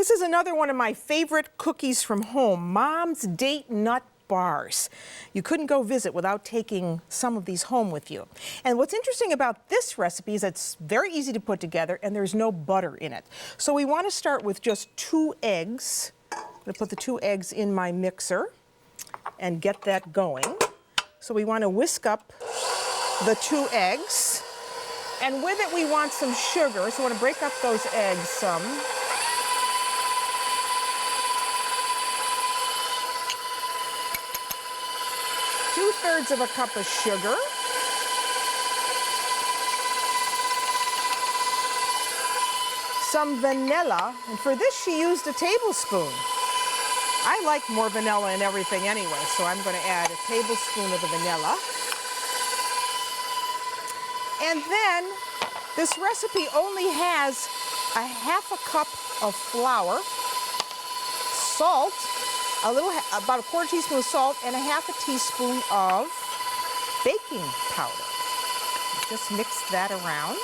This is another one of my favorite cookies from home, Mom's Date Nut Bars. You couldn't go visit without taking some of these home with you. And what's interesting about this recipe is it's very easy to put together and there's no butter in it. So we want to start with just 2 eggs. I'm going to put the 2 eggs in my mixer and get that going. So we want to whisk up the 2 eggs. And with it we want some sugar, so I want to break up those eggs some. Two-thirds of a cup of sugar. Some vanilla, and for this she used a tablespoon. I like more vanilla in everything anyway, so I'm going to add a tablespoon of the vanilla. And then this recipe only has a half a cup of flour, salt, about a quarter teaspoon of salt, and a half a teaspoon of baking powder. Just mix that around.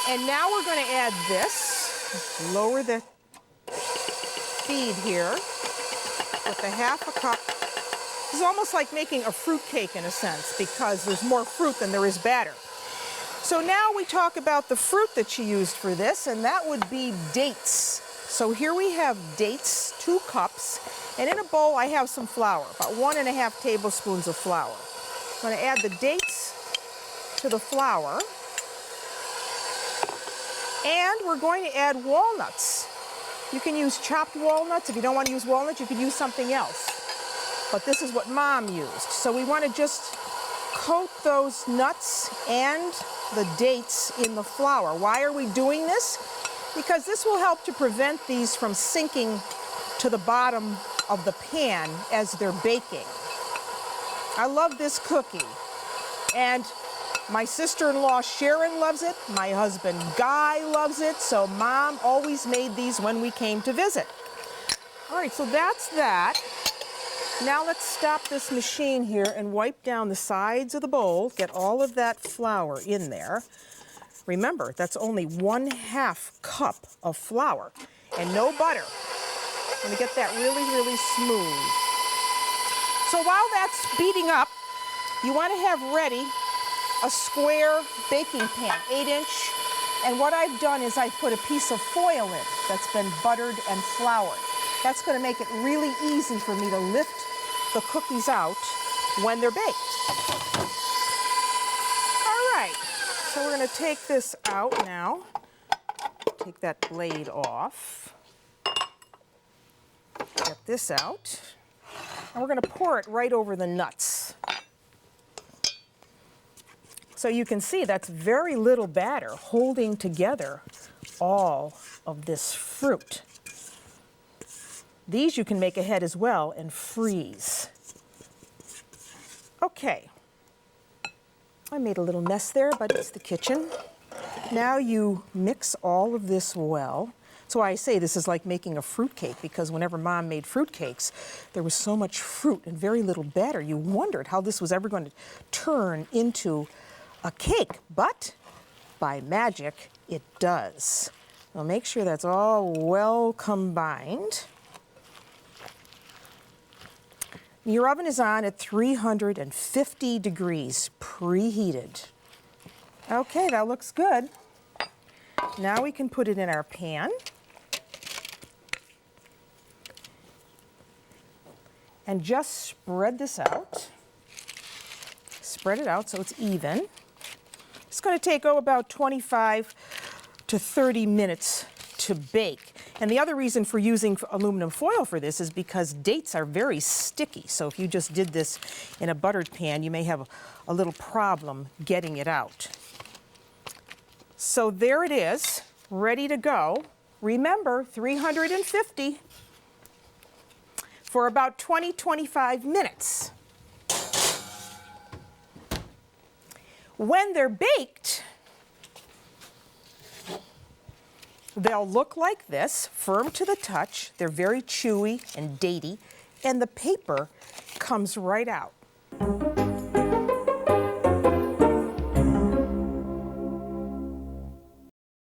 And now we're going to add this. Lower the speed here with a half a cup. This is almost like making a fruit cake in a sense because there's more fruit than there is batter. So now we talk about the fruit that she used for this, and that would be dates. So here we have dates, 2 cups, and in a bowl I have some flour, about 1½ tablespoons of flour. I'm going to add the dates to the flour, and we're going to add walnuts. You can use chopped walnuts. If you don't want to use walnuts, you could use something else. But this is what Mom used. So we want to just coat those nuts and the dates in the flour. Why are we doing this? Because this will help to prevent these from sinking to the bottom of the pan as they're baking. I love this cookie. And my sister-in-law Sharon loves it. My husband Guy loves it. So Mom always made these when we came to visit. All right, so that's that. Now let's stop this machine here and wipe down the sides of the bowl, get all of that flour in there. Remember, that's only 1/2 cup of flour and no butter. I'm going to get that really, really smooth. So while that's beating up, you want to have ready a square baking pan, 8-inch. And what I've done is I've put a piece of foil in that's been buttered and floured. That's going to make it really easy for me to lift the cookies out when they're baked. All right, so we're going to take this out now. Take that blade off. Get this out. And we're going to pour it right over the nuts. So you can see that's very little batter holding together all of this fruit. These you can make ahead as well and freeze. Okay. I made a little mess there, but it's the kitchen. Now you mix all of this well. So I say this is like making a fruit cake because whenever Mom made fruit cakes, there was so much fruit and very little batter. You wondered how this was ever going to turn into a cake, but by magic, it does. Now make sure that's all well combined. Your oven is on at 350 degrees, preheated. Okay, that looks good. Now we can put it in our pan. And just spread this out. Spread it out so it's even. It's going to take about 25 to 30 minutes to bake. And the other reason for using aluminum foil for this is because dates are very sticky. So if you just did this in a buttered pan, you may have a little problem getting it out. So there it is, ready to go. Remember, 350 for about 20-25 minutes. When they're baked, they'll look like this, firm to the touch. They're very chewy and datey, and the paper comes right out.